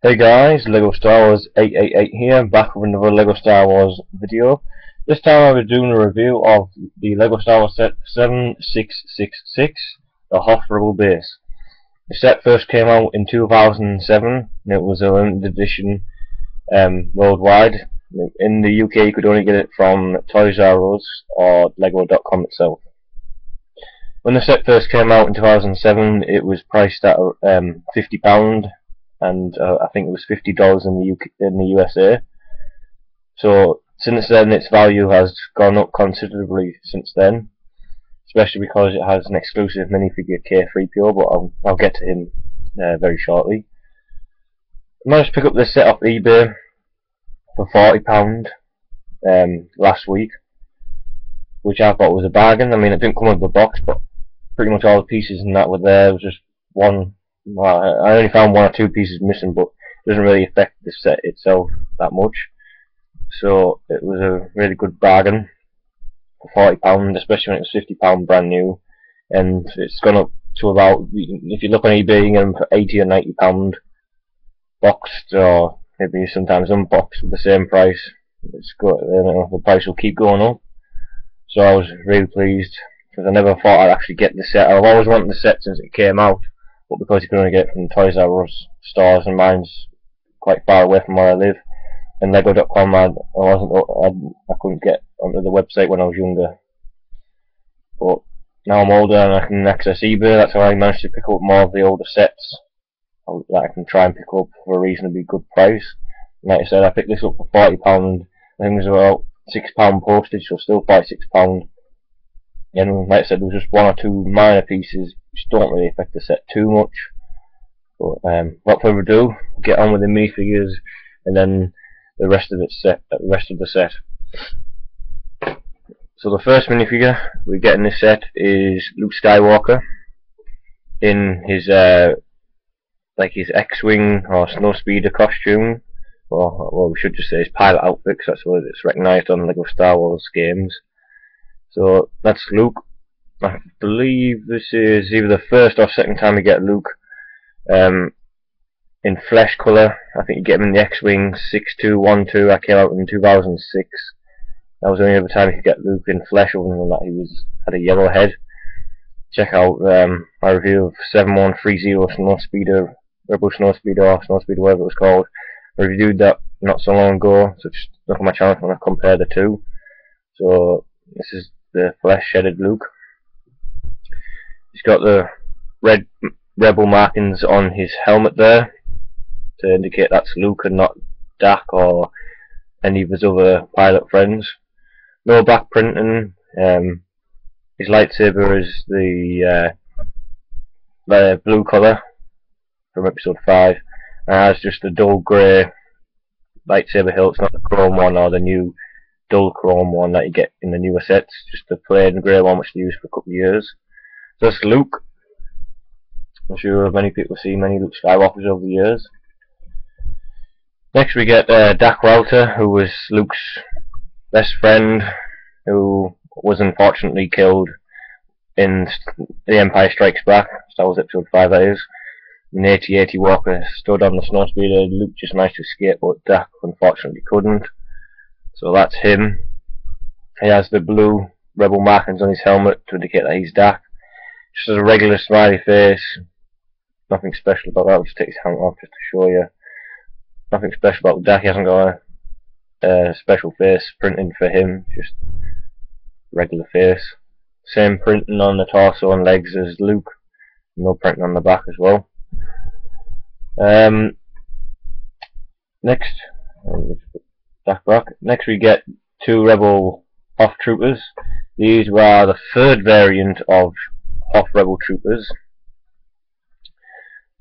Hey guys, Lego Star Wars 888 here, back with another Lego Star Wars video. This time I was doing a review of the Lego Star Wars set 7666, the Hoth Rebel Base. The set first came out in 2007, and it was a limited edition worldwide. In the UK you could only get it from Toys R Us or Lego.com itself. When the set first came out in 2007, it was priced at £50, and I think it was $50 in the USA. So since then, its value has gone up considerably since then, especially because it has an exclusive minifigure K3PO, but I'll get to him very shortly. I managed to pick up this set off eBay for £40 last week, which I thought was a bargain. I mean, it didn't come with the box, but pretty much all the pieces in that were there. It was just one. Well, I only found one or two pieces missing, but it doesn't really affect the set itself that much. So it was a really good bargain for £40, especially when it was £50 brand new. And it's gone up to about, if you look on eBay, you can get them for £80 or £90 boxed, or maybe sometimes unboxed for the same price. It's got, the price will keep going up. So I was really pleased, because I never thought I'd actually get the set. I've always wanted the set since it came out, but because you can only get it from Toys R Us stores, and mine's quite far away from where I live, and Lego.com I couldn't get onto the website when I was younger. But now I'm older and I can access eBay. That's how I managed to pick up more of the older sets that I can try and pick up for a reasonably good price. And like I said, I picked this up for £40. I think it was about £6 postage, so still £46. And like I said, there was just one or two minor pieces which don't really affect the set too much. But without further ado, get on with the minifigures and then the rest of the set. So the first minifigure we get in this set is Luke Skywalker in his like his X-wing or snowspeeder costume, or well, we should just say his pilot outfit, because that's what it's recognised on Lego Star Wars games. So that's Luke. I believe this is either the first or second time you get Luke in flesh colour. I think you get him in the X-Wing 6212. That came out in 2006. That was the only other time you could get Luke in flesh, other than that he had a yellow head. Check out my review of 7130 Snowspeeder, Rebel Snowspeeder, or Snowspeeder, whatever it was called. I reviewed that not so long ago, so just look at my channel when I compare the two. So this is the flesh shaded Luke. He's got the red rebel markings on his helmet there to indicate that's Luke and not Dak or any of his other pilot friends. No back printing. His lightsaber is the blue colour from episode 5, and has just the dull grey lightsaber hilt. It's not the chrome one or the new dull chrome one that you get in the newer sets, just the plain grey one which they used for a couple of years. So that's Luke. I'm sure many people see many Luke Skywalkers over the years. Next we get Dak Ralter, who was Luke's best friend, who was unfortunately killed in The Empire Strikes Back, Star Wars Episode 5 that is. In the AT-AT Walker stood on the snowspeeder. Luke just managed to escape, but Dak unfortunately couldn't. So that's him. He has the blue rebel markings on his helmet to indicate that he's Dak. Just as a regular smiley face. Nothing special about that. I'll just take his helmet off just to show you. Nothing special about Dak. He hasn't got a special face printed for him. Just regular face. Same printing on the torso and legs as Luke. No printing on the back as well. Next we get two Rebel Hoth Troopers. These were the third variant of Hoth Rebel Troopers.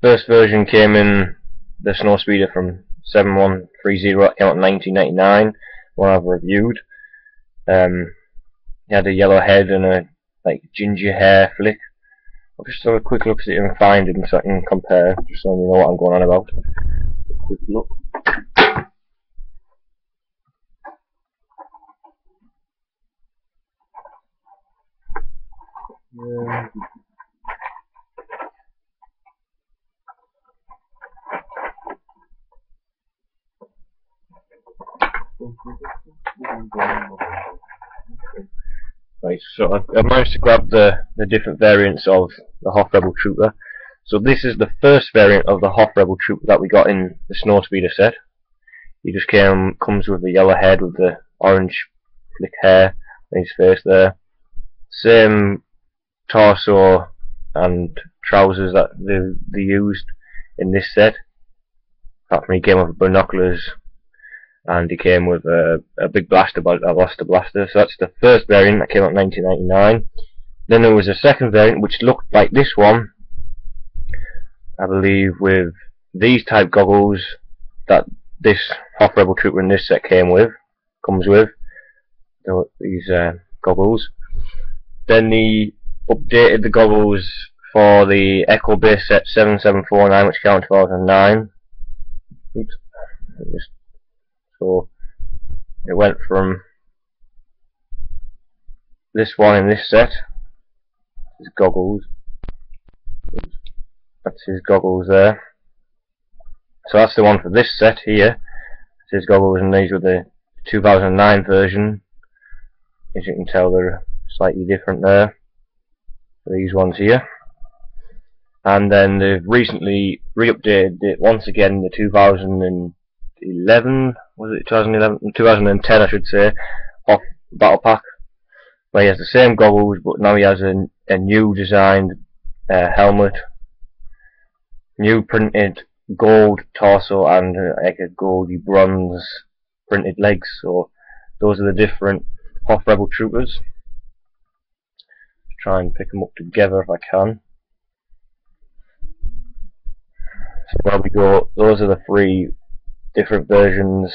First version came in the Snowspeeder from 7130. That came out in 1999. One I've reviewed. He had a yellow head and a ginger hair flick. I'll just have a quick look see if I can find him so I can compare, just so you know what I'm going on about. Quick look. Right, so I managed to grab the different variants of the Hoth Rebel Trooper. So this is the first variant of the Hoth Rebel Trooper that we got in the Snowspeeder set. He just comes with the yellow head with the orange flick hair in his face there. Same torso and trousers that they used in this set. Apart from he came with binoculars and he came with a big blaster, blaster. So that's the first variant that came out in 1999. Then there was a second variant which looked like this one, I believe, with these type goggles that this Hoth Rebel Trooper in this set comes with these goggles. Then he updated the goggles for the Echo Base set 7749, which came out in 2009. Oops. So it went from this one in this set, his goggles. That's his goggles there. So that's the one for this set here. It's his goggles, and these were the 2009 version. As you can tell, they're slightly different there. These ones here. And then they've recently re-updated it once again, the 2011, was it 2011? 2010 I should say, Hoth Battle Pack, where he has the same goggles, but now he has a new designed helmet, new printed gold torso, and like a goldy bronze printed legs. So those are the different Hoth Rebel Troopers. Try and pick them up together if I can. So there we go. Those are the three different versions,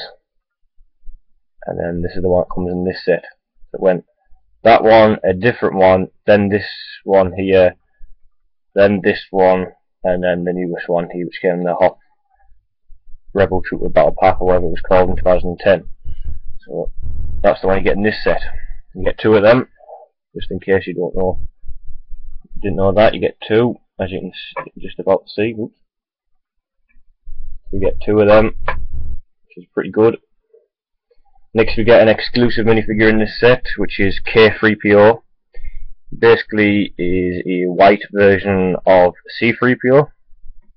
and then this is the one that comes in this set. So it went that one, a different one, then this one here, then this one, and then the newest one here, which came in the Hoth Rebel Trooper Battle Pack, or whatever it was called, in 2010. So that's the one you get in this set. You get two of them, just in case you didn't know that. You get two, as you can just about see. Oops. We get two of them, which is pretty good. Next we get an exclusive minifigure in this set, which is K3PO. Basically is a white version of C3PO.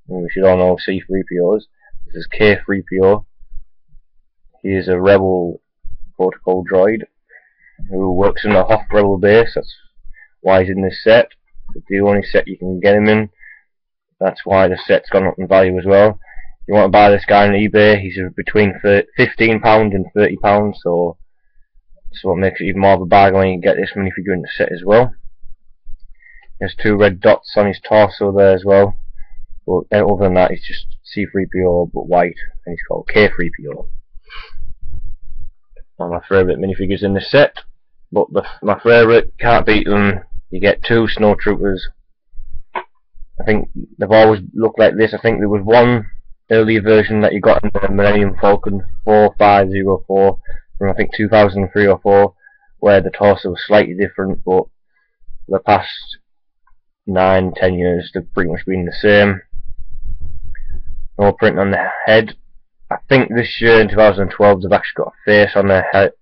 And we should all know C3POs. This is K3PO. He is a Rebel protocol droid who works in the Hoth Rebel base. That's why he's in this set. It's the only set you can get him in. That's why the set's gone up in value as well. If you want to buy this guy on eBay, he's between £15 and £30, so that's what makes it even more of a bargain when you get this minifigure in the set as well. There's two red dots on his torso there as well, but other than that, he's just C3PO but white, and he's called K3PO. One of my favourite minifigures in the set, but my favourite, can't beat them. You get two Snowtroopers. I think they've always looked like this. I think there was one earlier version that you got in the Millennium Falcon 4504 from I think 2003 or 4, where the torso was slightly different, but for the past 9-10 years they've pretty much been the same. No print on the head. I think this year in 2012 they've actually got a face on their head,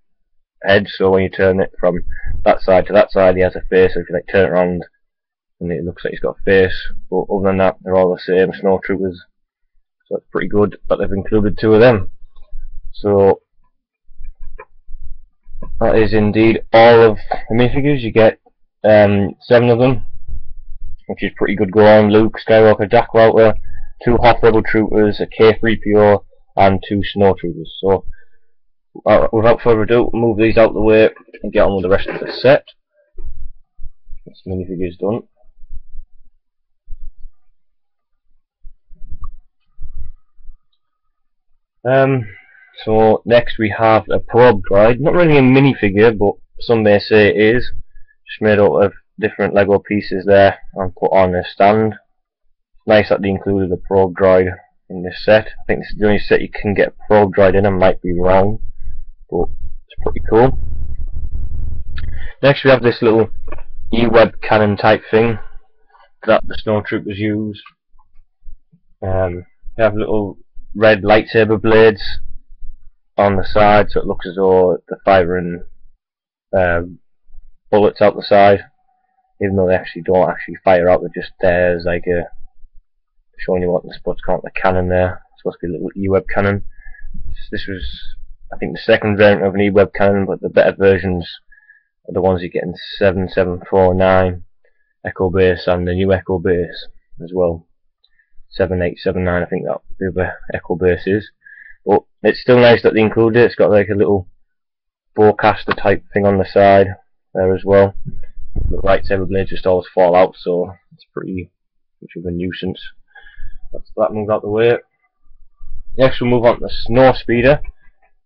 so when you turn it from that side to that side he has a face. So if you like turn it around and it looks like he's got a face, but other than that they're all the same Snowtroopers. So it's pretty good that they've included two of them. So that is indeed all of the minifigures. You get 7 of them, which is pretty good going. Luke, Skywalker, Dak Ralter, 2 Hoth Rebel Troopers, a K3PO, and 2 Snowtroopers. So without further ado, we'll move these out of the way and get on with the rest of the set. This minifigure's done. So next we have a probe droid. Not really a minifigure, but some may say it is. Just made out of different Lego pieces there and put on a stand. Nice that they included a probe droid in this set. I think this is the only set you can get a probe droid in. I might be wrong, but it's pretty cool. Next we have this little E-web cannon type thing that the Snowtroopers use. We have little red lightsaber blades on the side, so it looks as though they're firing bullets out the side, even though they actually don't actually fire out. They're just there as like a showing you what they're supposed to call the cannon there. It's supposed to be a little E-web cannon. This was, I think, the second variant of an E-web cannon, but the better versions are the ones you get in 7749 Echo Base and the new Echo Base as well. 7879, I think that the other Echo Base is. But it's still nice that they included it. It's got like a little bowcaster type thing on the side there as well. The lightsaber blades just always fall out, so it's pretty much of a nuisance. That's that moved out the way. Next we'll move on to the Snowspeeder.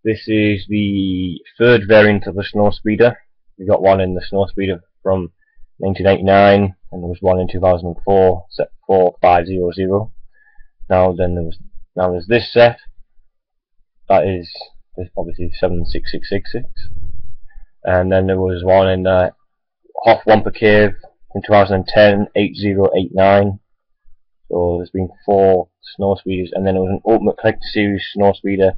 This is the third variant of the Snowspeeder. We got one in the Snowspeeder from 1989, and there was one in 2004, set 4500. Now there's this set. That is obviously 76666, and then there was one in Hoth Wampa Cave in 2010, 8089. So there's been 4 Snowspeeders, and then there was an Ultimate Collector Series Snowspeeder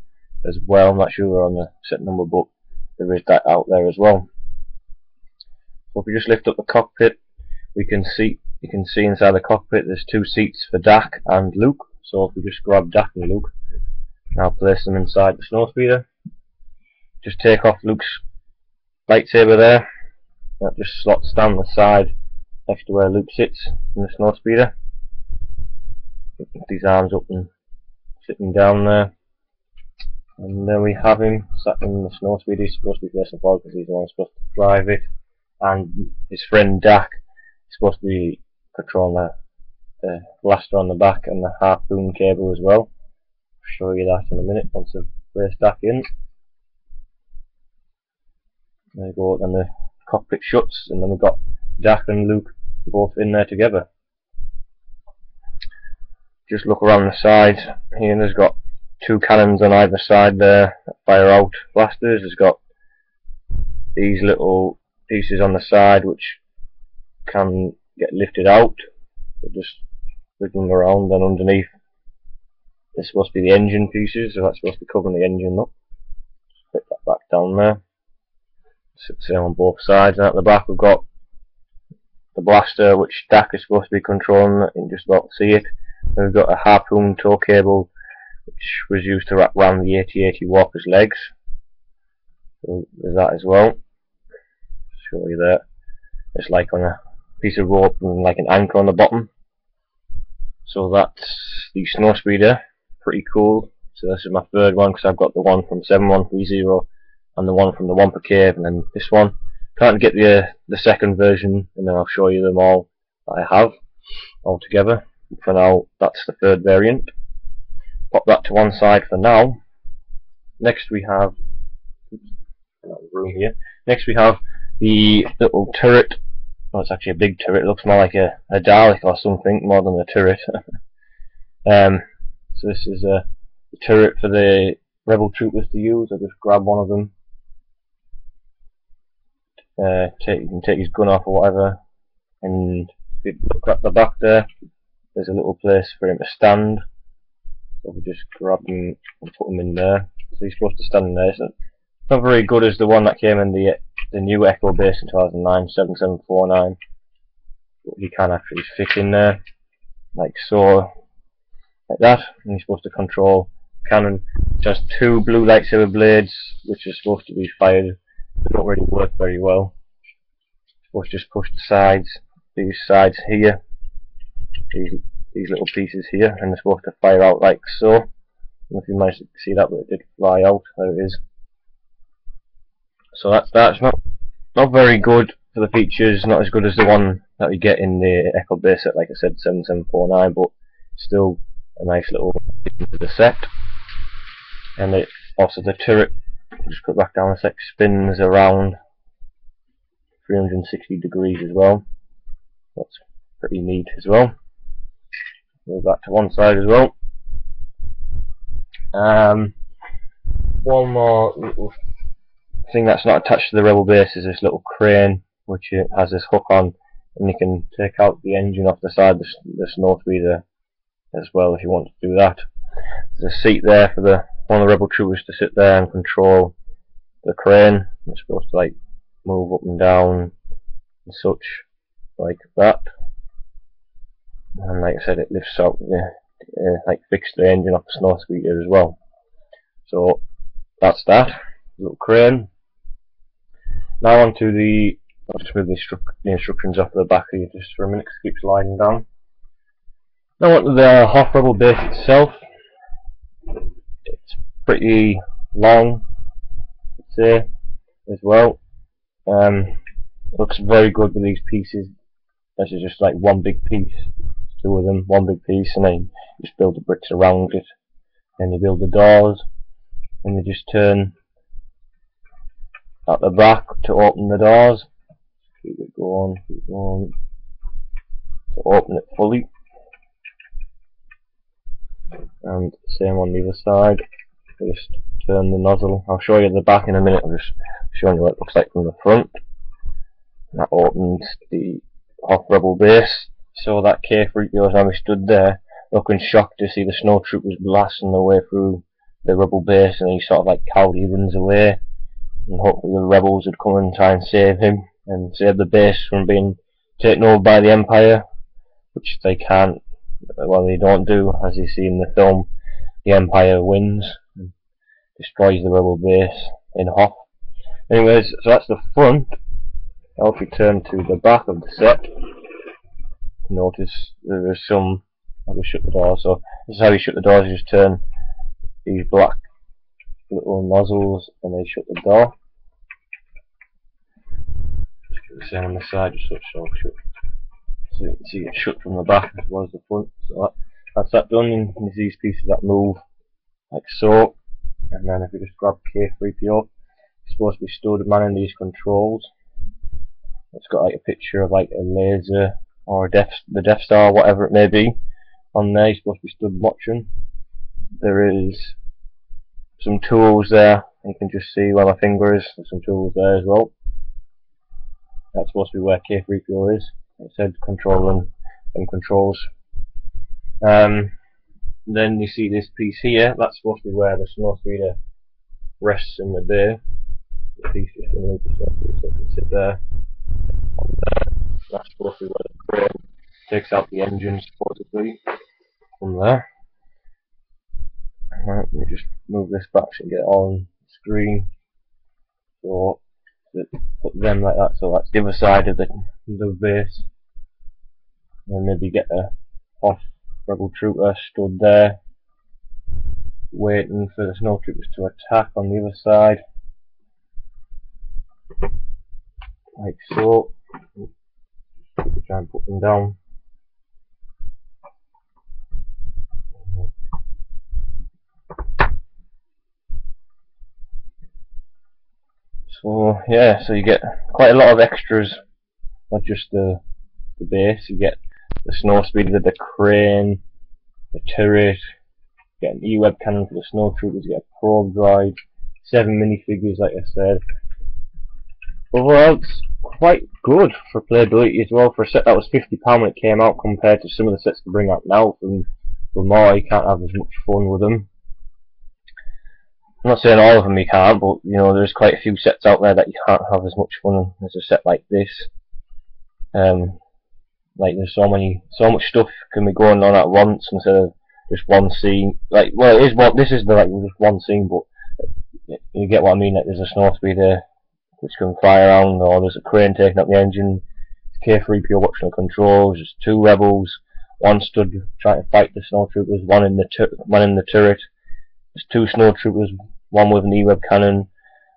as well. I'm not sure we're on the set number, but there is that out there as well. So if we just lift up the cockpit, you can see inside the cockpit there's 2 seats for Dak and Luke. So if we just grab Dak and Luke, now place them inside the Snowspeeder. Just take off Luke's lightsaber there. That just slots down the side next to where Luke sits in the Snowspeeder. Lift his arms up and sitting down there. And then we have him sat in the Snowspeeder. He's supposed to be facing forward because he's the one supposed to drive it. And his friend Dak is supposed to be controlling the blaster on the back and the harpoon cable as well. I'll show you that in a minute once I've placed Dak in. There you go, and the cockpit shuts, and then we've got Dak and Luke both in there together. Just look around the side here, and there's got 2 cannons on either side there that fire out blasters. There's got these little pieces on the side which can get lifted out, so just wiggle them around, and underneath there's supposed to be the engine pieces, so that's supposed to be covering the engine up. Put that back down there. Sits there on both sides, and at the back we've got the blaster which Dak is supposed to be controlling. You can just about see it. Then we've got a harpoon tow cable which was used to wrap around the AT-AT Walker's legs. So there's that as well. Show you there. It's like on a piece of rope and like an anchor on the bottom. So that's the Snowspeeder. Pretty cool. So this is my third one, because I've got the one from 7130 and the one from the Wampa Cave, and then this one. Can't get the second version, and then I'll show you them all that I have all together. For now, that's the third variant. Pop that to one side for now. Next we have room here. Next we have the little turret. Well, it's actually a big turret. It looks more like a Dalek or something, more than a turret. So this is a turret for the Rebel Troopers to use. I'll just grab one of them. You can take his gun off or whatever, and if you look at the back there, there's a little place for him to stand. So we just grab him and put him in there. So he's supposed to stand in there. It's not very good as the one that came in the new Echo Base in 2009, 7749. But he can actually fit in there, like so, like that. And he's supposed to control the cannon. It has 2 blue lightsaber blades, which are supposed to be fired. They don't really work very well. Supposed to just push the sides, these sides here, these little pieces here, and they're supposed to fire out like so. I don't know if you managed to see that, but it did fly out. There it is. So that's not very good for the features. Not as good as the one that we get in the Echo Base set, like I said, 7749, but still a nice little addition to the set. And it also the turret. Just put back down a sec, spins around 360 degrees as well. That's pretty neat as well. Move that to one side as well. One more little thing that's not attached to the Rebel Base is this little crane, which it has this hook on, and you can take out the engine off the side of the Snowspeeder as well if you want to do that. There's a seat there for the one of the rebel troopers to sit there and control the crane. It's supposed to like move up and down and such like that. And like I said, it lifts out like fixed the engine off the snow speeder as well. So that's that little crane. Now on to the, I'll just move the instructions off the back here just for a minute because it keeps sliding down. Now on to the Hoth Rebel base itself. It's pretty long, I'd say, as well. It looks very good with these pieces. This is just like one big piece. Two of them, one big piece, and then you just build the bricks around it. Then you build the doors, and you just turn at the back to open the doors. Keep it going, to open it fully. And same on the other side. Just turn the nozzle. I'll show you the back in a minute. I'm just showing you what it looks like from the front. That opens the Hoth Rebel base. So that K-3PO as I stood there, looking shocked to see the Snowtroopers blasting their way through the Rebel base, and he sort of like cowardly runs away. And hopefully the rebels would come and try and save him and save the base from being taken over by the Empire, which they can't. Well, they don't do, as you see in the film. The Empire wins and destroys the Rebel base in Hoth. Anyways, so that's the front. Now if you turn to the back of the set, notice there is some. I'll just shut the door. So this is how you shut the doors. You just turn these black little nozzles and they shut the door. Just do the same on the side, just so it's all shut. So you can see it's shut from the back as well as the front. So that's that done. And there's these pieces that move like so. And then if you just grab K-3PO, it's supposed to be stood manning these controls. It's got like a picture of like a laser or the Death Star, whatever it may be, on there. You're supposed to be stood watching. There is some tools there. You can just see where my finger is. There's some tools there as well. That's supposed to be where K-3PO is. It said controlling them controls. Then you see this piece here. That's supposed to be where the snow speeder rests in the bay. The piece just underneath the snow speeder, so it can sit there. That's supposed to be where the crane takes out the engine, supposedly, from there. Right, let me just move this back so you can get it on the screen. So put them like that, so that's the other side of the base. And maybe get a Hoth Rebel trooper stood there, waiting for the Snowtroopers to attack on the other side. Like so. Try and put them down. So yeah, so you get quite a lot of extras, not just the base. You get the snow speeder, the crane, the turret, you get an E-web cannon for the Snowtroopers, you get a probe drive, 7 minifigures like I said. Overall it's quite good for playability as well, for a set that was £50 when it came out compared to some of the sets they bring out now. For more, you can't have as much fun with them. I'm not saying all of them you can't, but you know there's quite a few sets out there that you can't have as much fun as a set like this. Like there's so much stuff can be going on at once instead of just one scene. Like, well, it is what this is like just one scene, but you get what I mean. Like there's a snow speeder which can fly around, or there's a crane taking up the engine. K-3PO watching the controls. There's 2 rebels, one stood trying to fight the Snowtroopers, one in the turret. There's 2 Snowtroopers, one with an E-web cannon,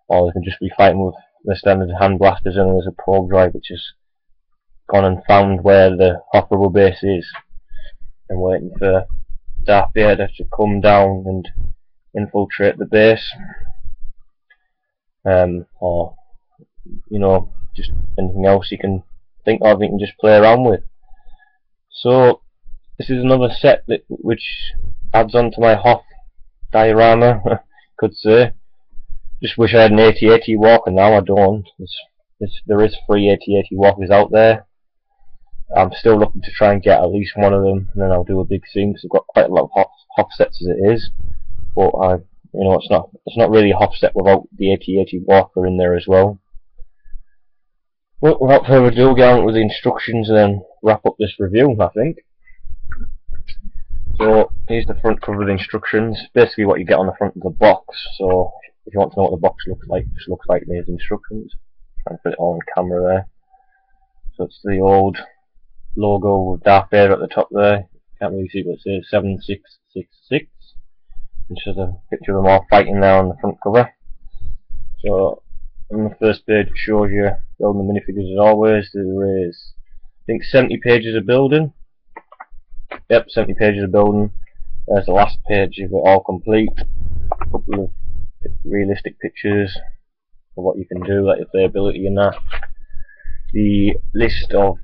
or they can just be fighting with the standard hand blasters, and there's a probe drive which has gone and found where the Hoth Rebel base is and waiting for Darth Vader to come down and infiltrate the base. Or you know, just anything else you can think of, you can just play around with. So this is another set which adds on to my Hoth diorama, could say. Just wish I had an AT-AT walker now. I don't. There is free AT-AT walkers out there. I'm still looking to try and get at least one of them, and then I'll do a big scene because I've got quite a lot of Hoth sets as it is. But You know, it's not really a Hoth set without the AT-AT Walker in there as well. Well, without further ado, get on with the instructions and then wrap up this review, I think. So here's the front cover of the instructions. Basically what you get on the front of the box. So if you want to know what the box looks like, this looks like these instructions. Trying to put it on camera there. So it's the old logo with Darth Vader at the top there. Can't really see what it says, 7666. And just a picture of them all fighting there on the front cover. So on the first page it shows you building the minifigures as always. There is, I think, 70 pages of building. Yep, 70 pages of building. There's the last page of it all complete. A couple of realistic pictures of what you can do, like the playability and that. The list of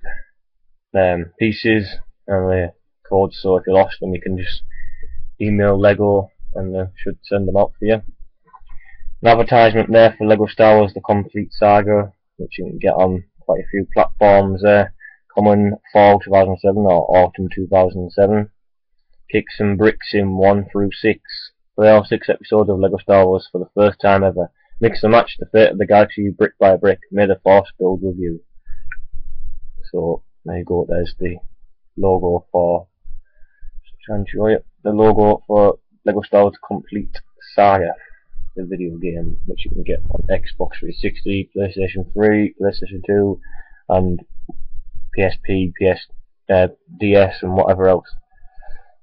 pieces and the codes, so if you lost them you can just email Lego and they should send them out for you. An advertisement there for Lego Star Wars The Complete Saga, which you can get on quite a few platforms there. Coming fall 2007 or autumn 2007. Kicks and bricks in 1 through 6. Play all 6 episodes of Lego Star Wars for the first time ever. Mix and match the fate of the galaxy brick by brick. May the Force build with you. So there you go. There's the logo for. Try and show you the logo for Lego Star Wars Complete Saga, the video game, which you can get on Xbox 360, PlayStation 3, PlayStation 2, and PSP, DS, and whatever else.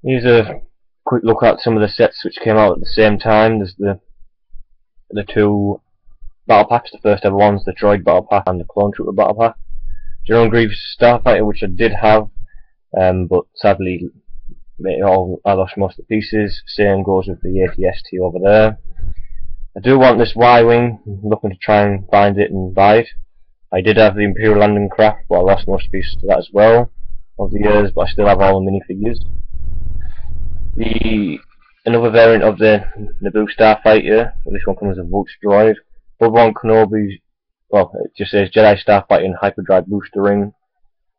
Here's a quick look at some of the sets which came out at the same time. There's the 2 battle packs. The first ever ones, the Droid battle pack and the Clone Trooper battle pack. General Grievous Starfighter, which I did have, but sadly I lost most of the pieces. Same goes with the AT-ST over there. I do want this Y-Wing. I'm looking to try and find it and buy it. I did have the Imperial Landing Craft, but I lost most pieces to that as well over the years, but I still have all the minifigures. Another variant of the Naboo Starfighter, this one comes with a Vulture droid. Obi-Wan Kenobi's, well, it just says Jedi Starfighter and Hyperdrive Booster Ring.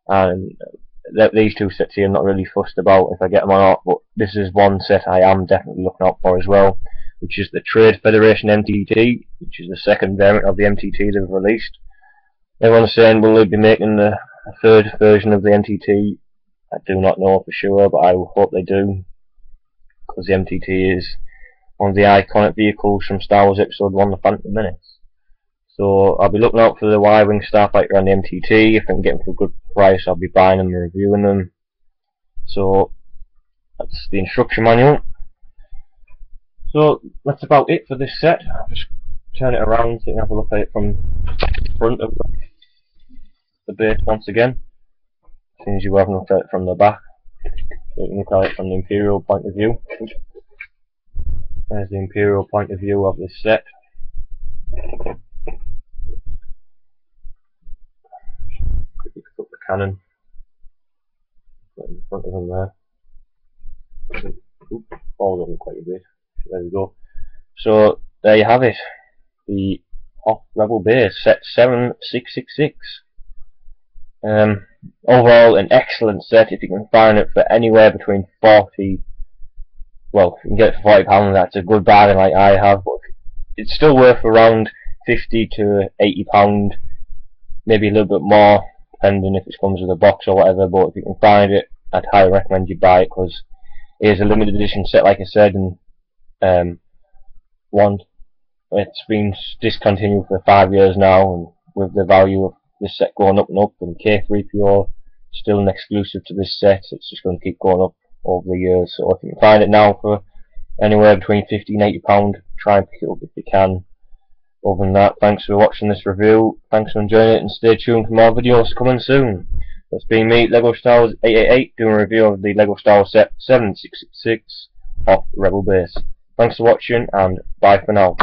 And these 2 sets here I'm not really fussed about if I get them or not, but this is one set I am definitely looking out for as well, which is the Trade Federation MTT, which is the second variant of the MTT they've released. Everyone's saying will they be making a 3rd version of the MTT. I do not know for sure, but I hope they do, because the MTT is one of the iconic vehicles from Star Wars Episode 1, The Phantom Menace. So I'll be looking out for the Y-Wing Starfighter and the MTT. If I can get them for a good price, I'll be buying them and reviewing them. So that's the instruction manual. So that's about it for this set. I'll just turn it around so you can have a look at it from the front of the base once again, since you haven't looked at it from the back. So you can look at it from the Imperial point of view. There's the Imperial point of view of this set. Quickly pick up the cannon, put it in front of them there. Oop, falls over quite a bit. There we go. So there you have it, the Hoth Rebel Base set 7666. Overall an excellent set. If you can find it for anywhere between 40, well, if you can get it for £40, that's a good bargain like I have, but it's still worth around £50 to £80, maybe a little bit more depending if it comes with a box or whatever, but if you can find it I'd highly recommend you buy it, because it is a limited edition set like I said, and it's been discontinued for 5 years now, and with the value of this set going up and up, and K3PO still an exclusive to this set, it's just going to keep going up over the years. So if you can find it now for anywhere between £50 and £80, try and pick it up if you can. Other than that, thanks for watching this review, thanks for enjoying it, and stay tuned for more videos coming soon. That's been me, Lego Star Wars 888, doing a review of the Lego Star Wars set 7666 Hoth Rebel Base. Thanks for watching, and bye for now.